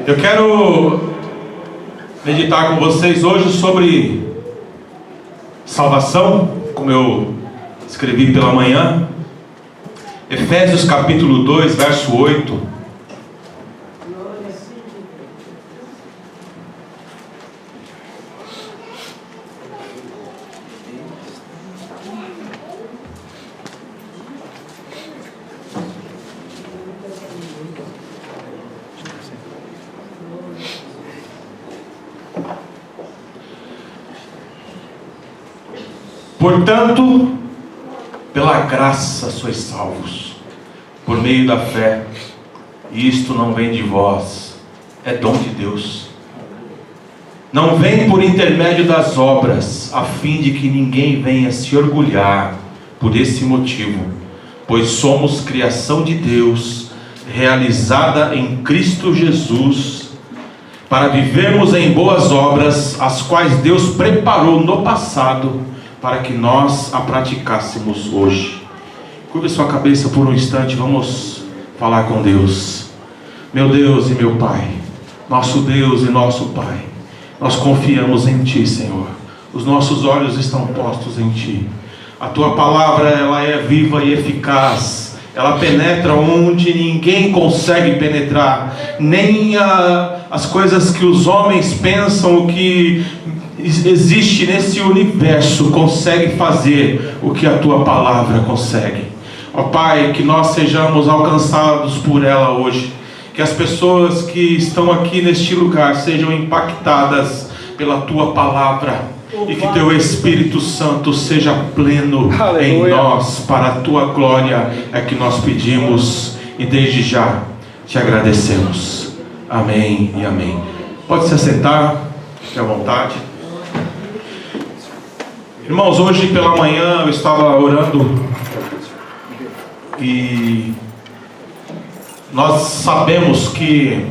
Eu quero meditar com vocês hoje sobre salvação, como eu escrevi pela manhã. Efésios capítulo 2, verso 8. Portanto, pela graça sois salvos, por meio da fé, e isto não vem de vós, é dom de Deus. Não vem por intermédio das obras, a fim de que ninguém venha se orgulhar por esse motivo, pois somos criação de Deus, realizada em Cristo Jesus, para vivermos em boas obras, as quais Deus preparou no passado, para que nós a praticássemos hoje. Curva sua cabeça por um instante, vamos falar com Deus. Meu Deus e meu Pai, nosso Deus e nosso Pai, nós confiamos em Ti, Senhor. Os nossos olhos estão postos em Ti. A Tua palavra, ela é viva e eficaz. Ela penetra onde ninguém consegue penetrar, nem as coisas que os homens pensam que existe nesse universo consegue fazer o que a Tua palavra consegue. Ó Pai, que nós sejamos alcançados por ela hoje, que as pessoas que estão aqui neste lugar sejam impactadas pela Tua palavra, e que Teu Espírito Santo seja pleno em nós, para a Tua glória é que nós pedimos, e desde já Te agradecemos. Amém e amém. Pode se assentar, fique à vontade. Irmãos, hoje pela manhã eu estava orando e nós sabemos que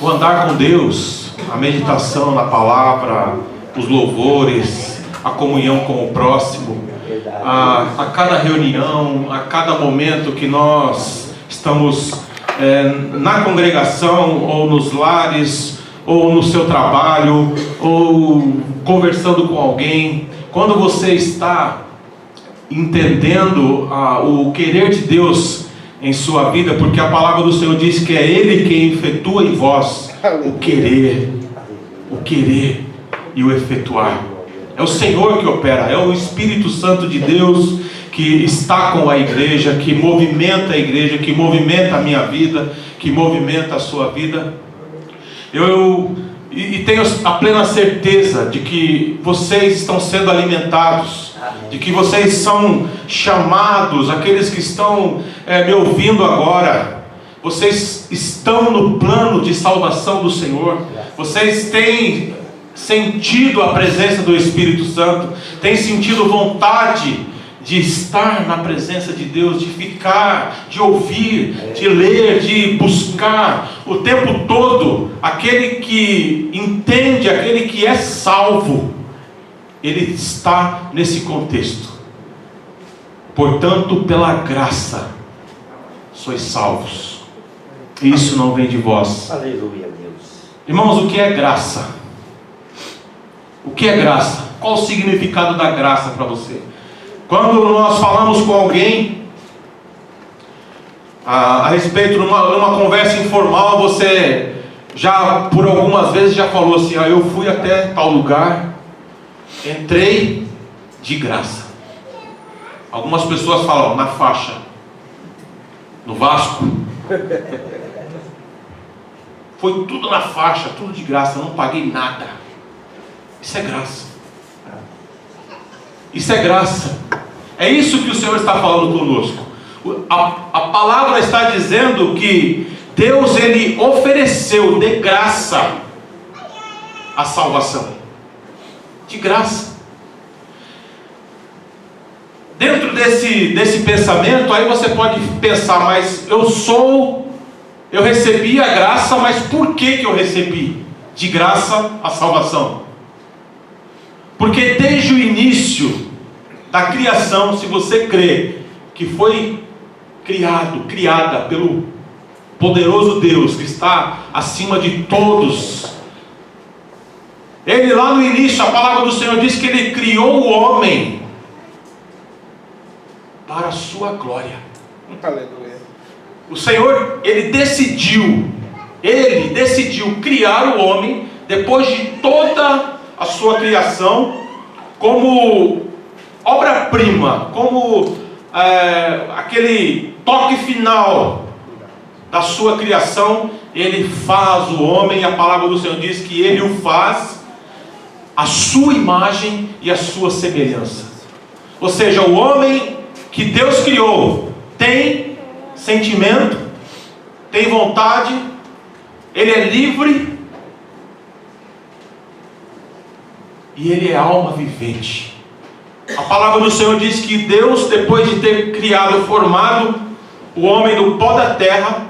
o andar com Deus, a meditação na palavra, os louvores, a comunhão com o próximo, a cada reunião, a cada momento que nós estamos na congregação ou nos lares, ou no seu trabalho, ou conversando com alguém, quando você está entendendo o querer de Deus em sua vida, porque a palavra do Senhor diz que é Ele quem efetua em vós o querer e o efetuar. É o Senhor que opera, é o Espírito Santo de Deus que está com a igreja, que movimenta a igreja, que movimenta a minha vida, que movimenta a sua vida. Eu tenho a plena certeza de que vocês estão sendo alimentados, de que vocês são chamados, aqueles que estão me ouvindo agora, vocês estão no plano de salvação do Senhor, vocês têm sentido a presença do Espírito Santo, têm sentido vontade de estar na presença de Deus, de ficar, de ouvir, de ler, de buscar o tempo todo. Aquele que entende, aquele que é salvo, ele está nesse contexto. Portanto, pela graça sois salvos, e isso não vem de vós. Aleluia, Deus. Irmãos, o que é graça? O que é graça? Qual o significado da graça para você? Quando nós falamos com alguém a respeito de uma conversa informal, você já por algumas vezes já falou assim: eu fui até tal lugar, entrei de graça. Algumas pessoas falam na faixa, no Vasco, foi tudo na faixa, tudo de graça, não paguei nada. Isso é graça. Isso é graça. É isso que o Senhor está falando conosco. A palavra está dizendo que Deus, Ele ofereceu de graça a salvação. De graça. Dentro desse pensamento, aí você pode pensar: mas eu recebi a graça, mas por que eu recebi de graça a salvação? Porque desde o início da criação, se você crê que foi criada pelo poderoso Deus que está acima de todos. Ele lá no início, a palavra do Senhor diz que Ele criou o homem para a sua glória. Aleluia. O Senhor, Ele decidiu criar o homem, depois de toda a sua criação, como obra-prima, como aquele toque final da sua criação. Ele faz o homem, a palavra do Senhor diz que Ele o faz a sua imagem e a sua semelhança. Ou seja, o homem que Deus criou tem sentimento, tem vontade, ele é livre e ele é alma vivente. A palavra do Senhor diz que Deus, depois de ter criado, formado o homem do pó da terra,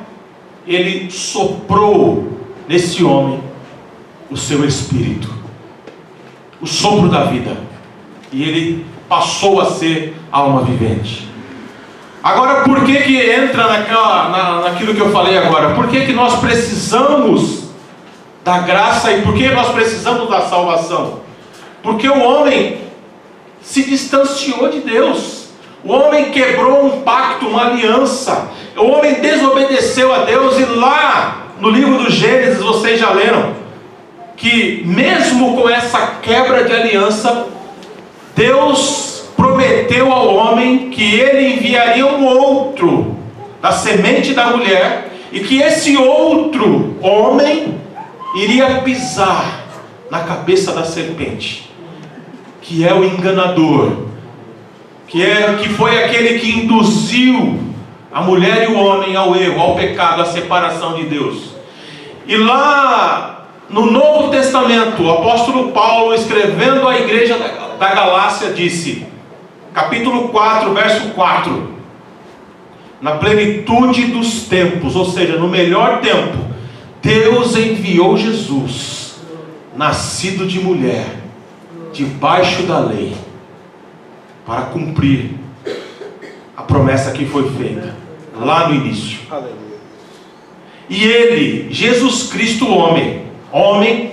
Ele soprou nesse homem o seu espírito, o sopro da vida, e ele passou a ser alma vivente. Agora, por que entra naquilo que eu falei agora? Por que nós precisamos da graça e por que nós precisamos da salvação? Porque o homem se distanciou de Deus. O homem quebrou um pacto, uma aliança. O homem desobedeceu a Deus. E lá no livro do Gênesis, vocês já leram que mesmo com essa quebra de aliança, Deus prometeu ao homem que ele enviaria um outro da semente da mulher, e que esse outro homem iria pisar na cabeça da serpente, que é o enganador, que foi aquele que induziu a mulher e o homem ao erro, ao pecado, à separação de Deus. E lá no Novo Testamento, o apóstolo Paulo, escrevendo à igreja da Galácia, disse, capítulo 4, verso 4: na plenitude dos tempos, ou seja, no melhor tempo, Deus enviou Jesus, nascido de mulher, debaixo da lei, para cumprir a promessa que foi feita lá no início. Aleluia. E ele, Jesus Cristo, homem,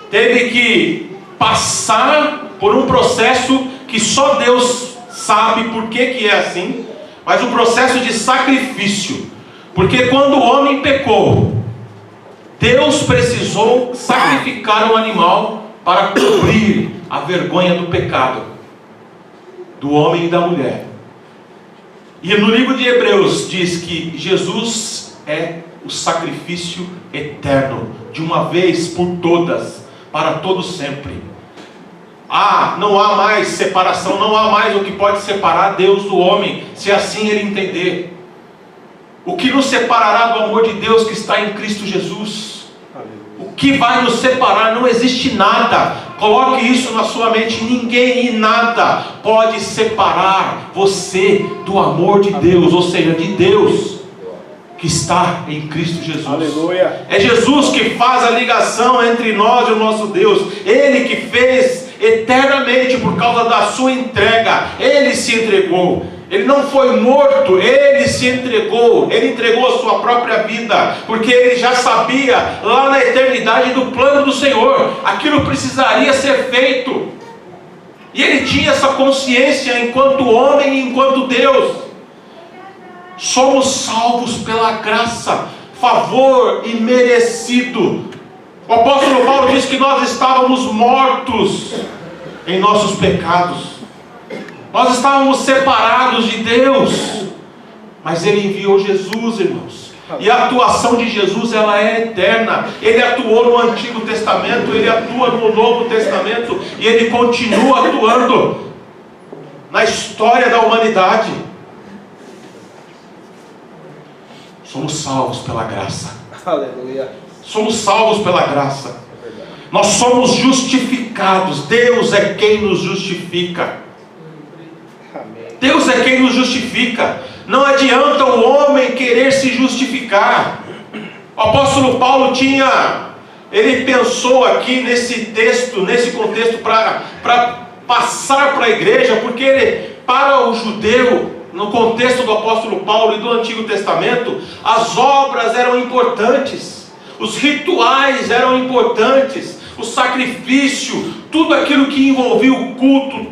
teve que passar por um processo que só Deus sabe por que é assim, mas um processo de sacrifício. Porque quando o homem pecou, Deus precisou sacrificar um animal para cobrir a vergonha do pecado do homem e da mulher. E no livro de Hebreus diz que Jesus é o sacrifício eterno, de uma vez por todas, para todo sempre. Não há mais separação, não há mais o que pode separar Deus do homem, se assim ele entender. O que nos separará do amor de Deus que está em Cristo Jesus? O que vai nos separar? Não existe nada. Coloque isso na sua mente: ninguém e nada pode separar você do amor de Deus, ou seja, de Deus que está em Cristo Jesus. Aleluia. É Jesus que faz a ligação entre nós e o nosso Deus. Ele que fez eternamente por causa da sua entrega. Ele se entregou. Ele não foi morto, ele se entregou. Ele entregou a sua própria vida, porque ele já sabia lá na eternidade do plano do Senhor. Aquilo precisaria ser feito. E ele tinha essa consciência enquanto homem e enquanto Deus. Somos salvos pela graça, favor imerecido. O apóstolo Paulo diz que nós estávamos mortos em nossos pecados. Nós estávamos separados de Deus, mas Ele enviou Jesus, irmãos. E a atuação de Jesus, ela é eterna. Ele atuou no Antigo Testamento, Ele atua no Novo Testamento, e Ele continua atuando na história da humanidade. Somos salvos pela graça. Aleluia. Somos salvos pela graça. Nós somos justificados. Deus é quem nos justifica. Amém. Deus é quem nos justifica. Não adianta o homem querer se justificar. O apóstolo Paulo ele pensou aqui nesse texto, nesse contexto, para passar para a igreja, porque para o judeu no contexto do apóstolo Paulo e do Antigo Testamento, as obras eram importantes, os rituais eram importantes, o sacrifício, tudo aquilo que envolvia o culto,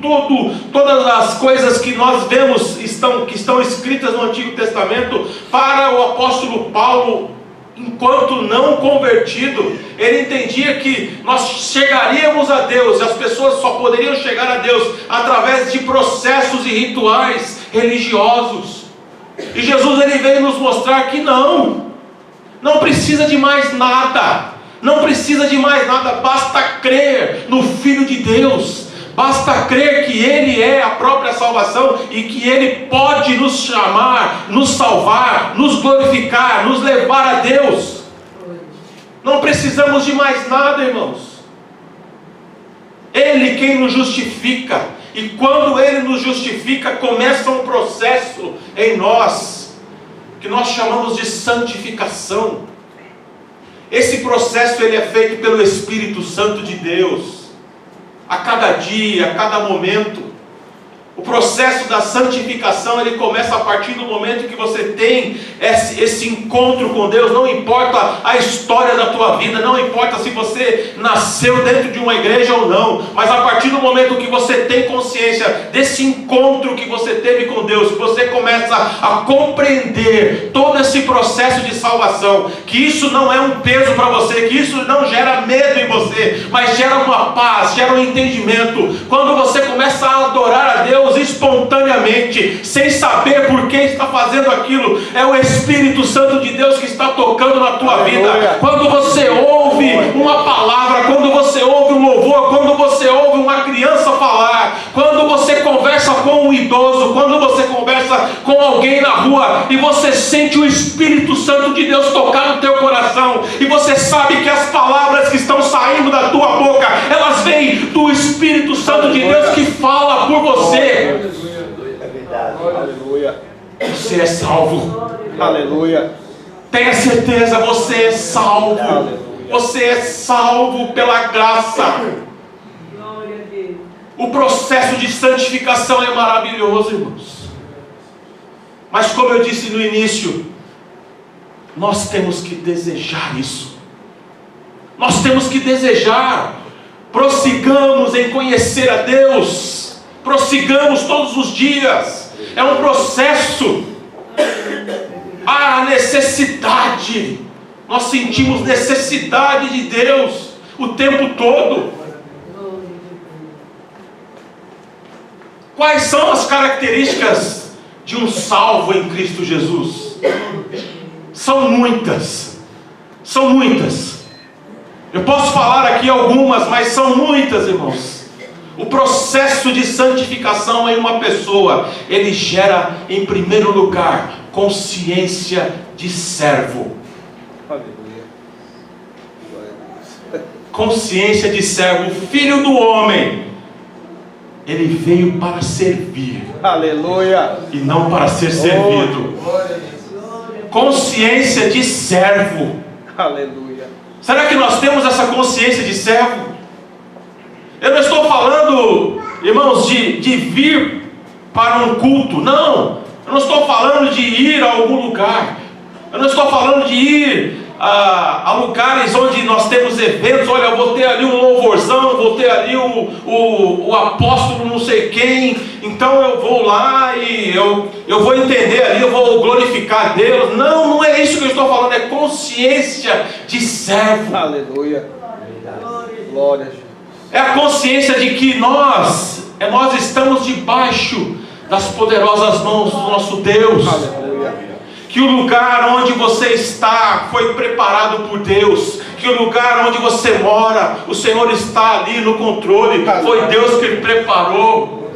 todas as coisas que nós vemos que estão escritas no Antigo Testamento, para o apóstolo Paulo, enquanto não convertido, ele entendia que nós chegaríamos a Deus, e as pessoas só poderiam chegar a Deus através de processos e rituais religiosos. E Jesus, ele veio nos mostrar que não precisa de mais nada. Não precisa de mais nada, basta crer no Filho de Deus, basta crer que Ele é a própria salvação e que Ele pode nos chamar, nos salvar, nos glorificar, nos levar a Deus. Não precisamos de mais nada, irmãos. Ele quem nos justifica, e quando Ele nos justifica, começa um processo em nós, que nós chamamos de santificação. Esse processo ele é feito pelo Espírito Santo de Deus, a cada dia, a cada momento. O processo da santificação, ele começa a partir do momento que você tem esse encontro com Deus. Não importa a história da tua vida, não importa se você nasceu dentro de uma igreja ou não, mas a partir do momento que você tem consciência desse encontro que você teve com Deus, que você começa a compreender todo esse processo de salvação, que isso não é um peso para você, que isso não gera medo em você, mas gera uma paz, gera um entendimento. Quando você começa a adorar a Deus espontaneamente, sem saber por que está fazendo aquilo, é o Espírito Santo de Deus que está tocando na tua vida. Quando você ouve uma palavra, quando você ouve um louvor, quando você ouve uma criança falar, quando você conversa com um idoso, quando você conversa com alguém na rua, e você sente o Espírito Santo de Deus tocar no teu coração, e você sabe que as palavras que estão saindo da tua boca, elas vêm do Espírito Santo de Deus que fala por você. É verdade. Aleluia. Você é salvo. Aleluia. Tenha certeza, você é salvo. Aleluia. Você é salvo pela graça. O processo de santificação é maravilhoso, irmãos. Mas como eu disse no início, nós temos que desejar isso. Nós temos que desejar. Prossigamos em conhecer a Deus. Prossigamos todos os dias. É um processo. Há necessidade. Nós sentimos necessidade de Deus o tempo todo. Quais são as características de um salvo em Cristo Jesus? São muitas. São muitas. Eu posso falar aqui algumas, mas são muitas, irmãos. O processo de santificação em uma pessoa, ele gera, em primeiro lugar, consciência de servo. Aleluia. Consciência de servo. O Filho do homem, ele veio para servir. Aleluia. E não para ser servido. Consciência de servo. Aleluia. Será que nós temos essa consciência de servo? Eu não estou falando, irmãos, de vir para um culto. Não. Eu não estou falando de ir a algum lugar. Eu não estou falando de ir a lugares onde nós temos eventos. Olha, eu vou ter ali um louvorzão, vou ter ali o apóstolo não sei quem, então eu vou lá e eu vou entender ali, eu vou glorificar Deus. Não é isso que eu estou falando, é consciência de servo. Aleluia. Glória a Jesus. É a consciência de que nós estamos debaixo das poderosas mãos do nosso Deus. Aleluia. Que o lugar onde você está foi preparado por Deus. Que o lugar onde você mora, o Senhor está ali no controle. Foi Deus que Ele preparou.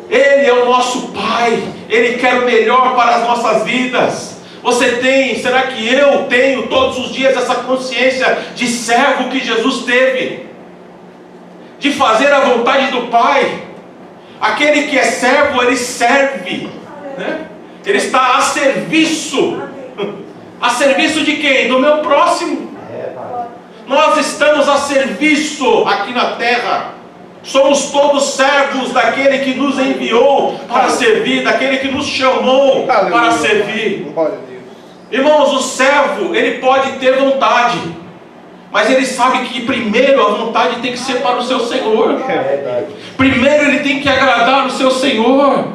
Ele é o nosso Pai. Ele quer o melhor para as nossas vidas. Você tem, será que eu tenho todos os dias essa consciência de servo que Jesus teve? De fazer a vontade do Pai. Aquele que é servo, ele serve, né? Ele está a serviço. A serviço de quem? Do meu próximo. Nós estamos a serviço aqui na terra. Somos todos servos daquele que nos enviou para servir, daquele que nos chamou para servir. Glória a Deus. Irmãos, o servo, ele pode ter vontade, mas ele sabe que primeiro a vontade tem que ser para o seu Senhor. É verdade. Primeiro ele tem que agradar o seu Senhor.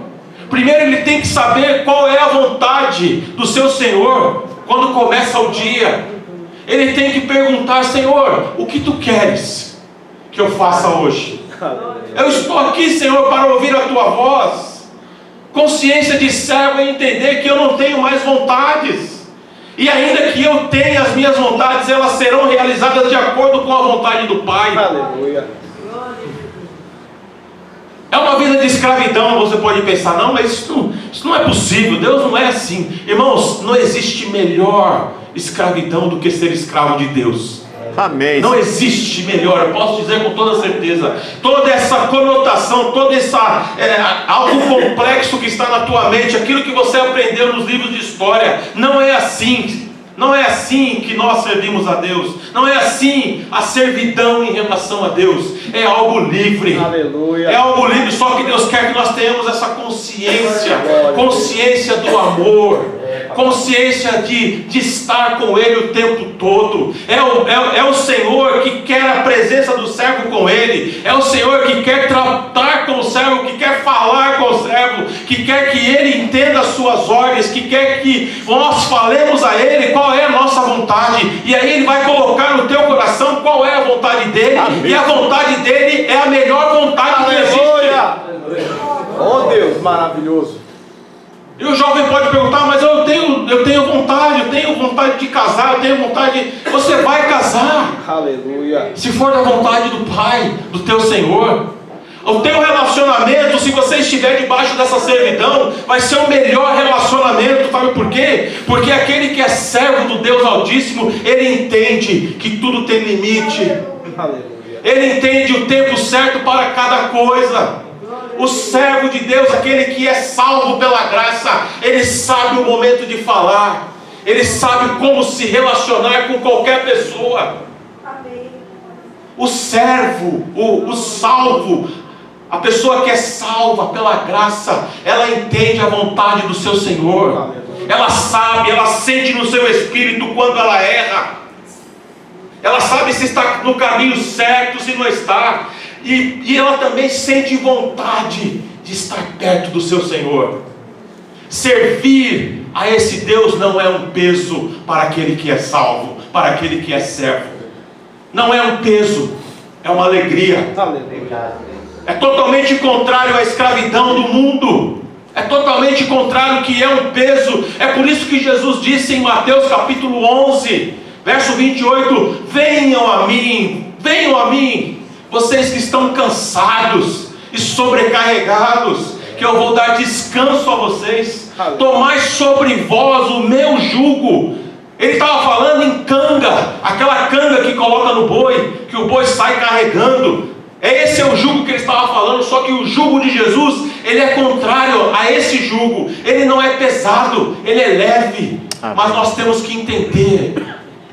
Primeiro ele tem que saber qual é a vontade do seu Senhor quando começa o dia. Ele tem que perguntar: Senhor, o que tu queres que eu faça hoje? Eu estou aqui, Senhor, para ouvir a tua voz. Consciência de servo é entender que eu não tenho mais vontades, e ainda que eu tenha as minhas vontades, elas serão realizadas de acordo com a vontade do Pai. Aleluia. É uma vida de escravidão. Você pode pensar: não, mas isso não é possível, Deus não é assim. Irmãos, não existe melhor escravidão do que ser escravo de Deus. Amém. Não existe melhor, eu posso dizer com toda certeza. Toda essa conotação, toda essa algo complexo que está na tua mente, aquilo que você aprendeu nos livros de história, não é assim. Não é assim que nós servimos a Deus. Não é assim a servidão em relação a Deus. É algo livre. Aleluia. É algo livre, só que Deus quer que nós tenhamos essa consciência. Consciência do amor. Consciência de estar com Ele o tempo todo. É o Senhor que quer a presença do servo com Ele. É o Senhor que quer tratar com o servo, que quer falar com o servo, que quer que Ele entenda as suas ordens, que quer que nós falemos a Ele qual é a nossa vontade. E aí Ele vai colocar no teu coração qual é a vontade dEle. Amém. E a vontade dEle é a melhor vontade que existe. Oh Deus, maravilhoso. E o jovem pode perguntar: mas eu tenho vontade de casar, eu tenho vontade. Você vai casar. Aleluia. Se for da vontade do Pai, do teu Senhor. O teu relacionamento, se você estiver debaixo dessa servidão, vai ser o melhor relacionamento. Sabe por quê? Porque aquele que é servo do Deus Altíssimo, ele entende que tudo tem limite. Aleluia. Ele entende o tempo certo para cada coisa. O servo de Deus, aquele que é salvo pela graça, ele sabe o momento de falar, ele sabe como se relacionar com qualquer pessoa. O servo, o salvo, a pessoa que é salva pela graça, ela entende a vontade do seu Senhor. Ela sabe, ela sente no seu espírito quando ela erra. Ela sabe se está no caminho certo, se não está. E ela também sente vontade de estar perto do seu Senhor. Servir a esse Deus não é um peso para aquele que é salvo, para aquele que é servo. Não é um peso, é uma alegria. É totalmente contrário à escravidão do mundo. É totalmente contrário ao que é um peso. É por isso que Jesus disse em Mateus capítulo 11, verso 28: venham a mim, vocês que estão cansados e sobrecarregados, que eu vou dar descanso a vocês. Tomai sobre vós o meu jugo. Ele estava falando em canga, aquela canga que coloca no boi, que o boi sai carregando. Esse é o jugo que ele estava falando. Só que o jugo de Jesus, ele é contrário a esse jugo. Ele não é pesado, ele é leve. Amém. Mas nós temos que entender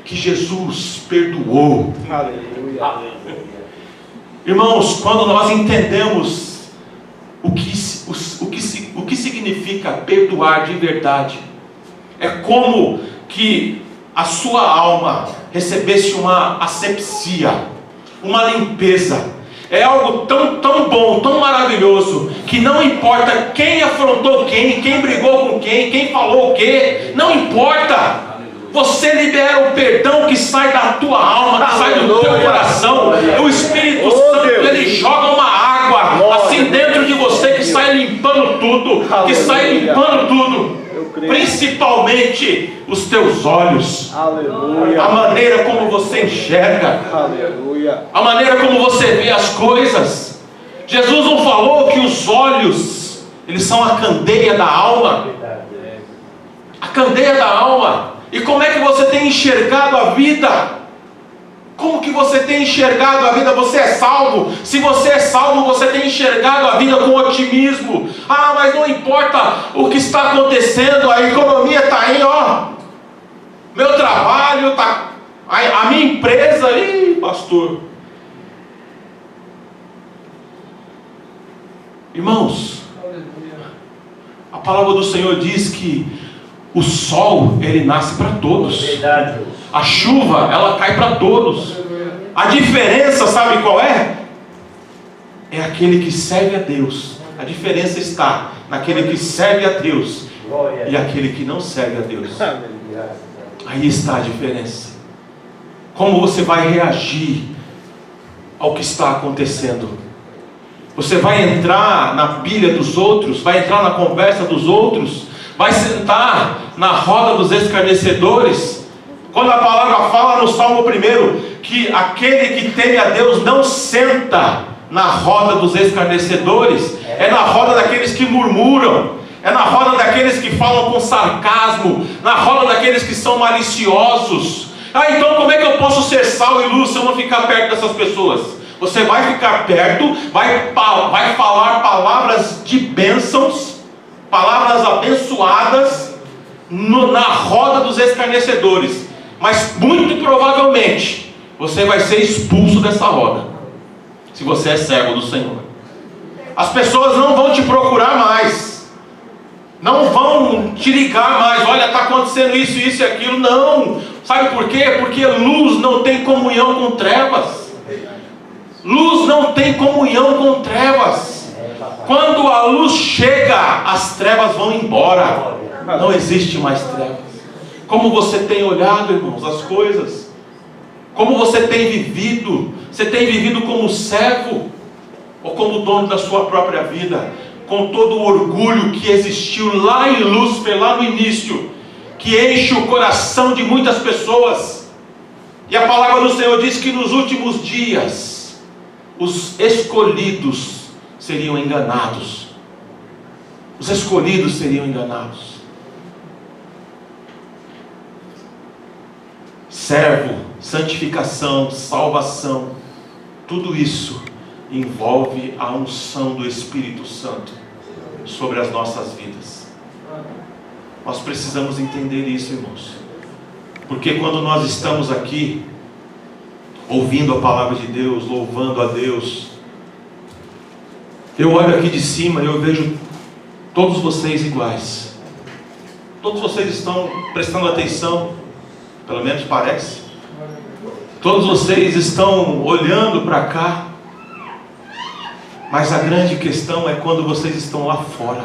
que Jesus perdoou. Aleluia. Irmãos, quando nós entendemos o que significa perdoar de verdade, é como que a sua alma recebesse uma asepsia, uma limpeza. É algo tão bom, tão maravilhoso, que não importa quem afrontou quem brigou com quem falou o quê, não importa. Você libera o perdão que sai da tua alma, que sai do teu coração. O Espírito Santo, ele joga uma água assim dentro de você, que sai limpando tudo, que sai limpando tudo. Principalmente os teus olhos. Aleluia. A maneira como você enxerga. Aleluia. A maneira como você vê as coisas. Jesus não falou que os olhos, eles são a candeia da alma. A candeia da alma. E como é que você tem enxergado a vida? Como que você tem enxergado a vida? Você é salvo. Se você é salvo, você tem enxergado a vida com otimismo. Ah, mas não importa o que está acontecendo, a economia está aí, ó. Meu trabalho está, a minha empresa, pastor. Irmãos, a palavra do Senhor diz que o sol, ele nasce para todos. A chuva, ela cai para todos. A diferença, sabe qual é? É aquele que serve a Deus. A diferença está naquele que serve a Deus e aquele que não serve a Deus. Aí está a diferença. Como você vai reagir ao que está acontecendo? Você vai entrar na pilha dos outros? Vai entrar na conversa dos outros? Vai sentar na roda dos escarnecedores? Quando a palavra fala no Salmo 1 que aquele que teme a Deus não senta na roda dos escarnecedores, é na roda daqueles que murmuram, é na roda daqueles que falam com sarcasmo, na roda daqueles que são maliciosos. Então como é que eu posso ser sal e luz se eu não ficar perto dessas pessoas? Você vai ficar perto, vai falar palavras de bênçãos, palavras abençoadas na roda dos escarnecedores, mas muito provavelmente você vai ser expulso dessa roda, se você é servo do Senhor. As pessoas não vão te procurar mais, não vão te ligar mais. Olha, está acontecendo isso, isso e aquilo. Não, sabe por quê? Porque luz não tem comunhão com trevas. Luz não tem comunhão com trevas. Quando a luz chega, as trevas vão embora. Não existe mais trevas. Como você tem olhado, irmãos, as coisas? Como você tem vivido? Você tem vivido como servo ou como dono da sua própria vida? Com todo o orgulho que existiu lá em Lúcifer, lá no início, que enche o coração de muitas pessoas. E a palavra do Senhor diz que nos últimos dias os escolhidos seriam enganados. Os escolhidos seriam enganados. Servo, santificação, salvação, tudo isso envolve a unção do Espírito Santo sobre as nossas vidas. Nós precisamos entender isso, irmãos, porque quando nós estamos aqui ouvindo a palavra de Deus, louvando a Deus, eu olho aqui de cima e eu vejo todos vocês iguais. Todos vocês estão prestando atenção, pelo menos parece. Todos vocês estão olhando para cá. Mas a grande questão é quando vocês estão lá fora.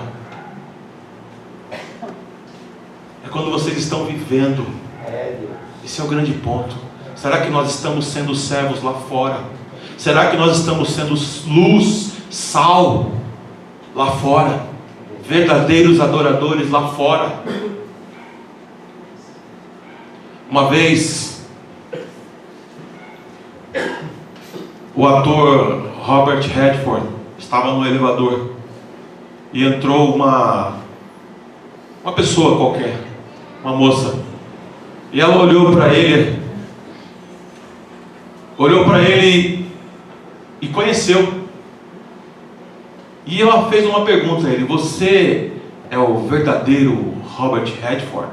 É quando vocês estão vivendo. Esse é o grande ponto. Será que nós estamos sendo servos lá fora? Será que nós estamos sendo luz, sal lá fora? Verdadeiros adoradores lá fora? Uma vez, o ator Robert Redford estava no elevador e entrou uma pessoa qualquer, uma moça, e ela olhou para ele e conheceu, e ela fez uma pergunta a ele: você é o verdadeiro Robert Redford?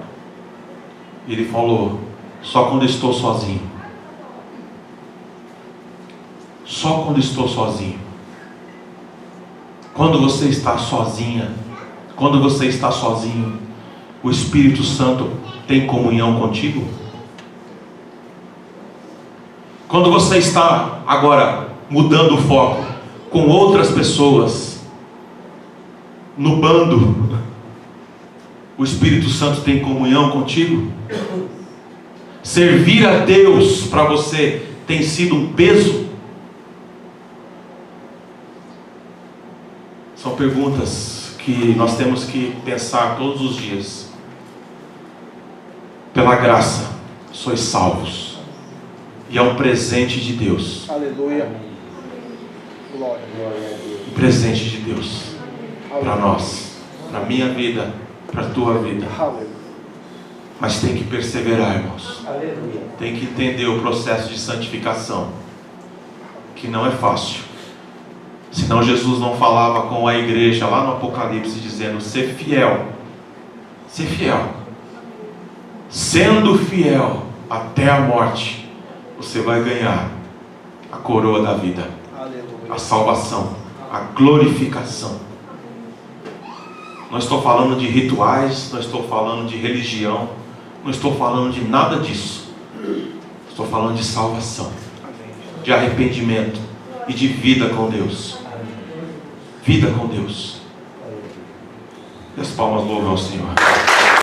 E ele falou: só quando estou sozinho. Só quando estou sozinho. Quando você está sozinha, quando você está sozinho, o Espírito Santo tem comunhão contigo? Quando você está agora mudando o foco com outras pessoas no bando, o Espírito Santo tem comunhão contigo? Servir a Deus para você tem sido um peso? São perguntas que nós temos que pensar todos os dias. Pela graça sois salvos, e é um presente de Deus. Aleluia. Glória. Um presente de Deus para nós, para a minha vida, para a tua vida. Aleluia. Mas tem que perseverar, irmãos. Aleluia. Tem que entender o processo de santificação, que não é fácil. Senão Jesus não falava com a igreja lá no Apocalipse dizendo: ser fiel, ser fiel, sendo fiel até a morte, você vai ganhar a coroa da vida, Aleluia. a salvação, a glorificação. Não estou falando de rituais, não estou falando de religião, não estou falando de nada disso. Estou falando de salvação, de arrependimento e de vida com Deus. Vida com Deus. E as palmas louvam ao Senhor.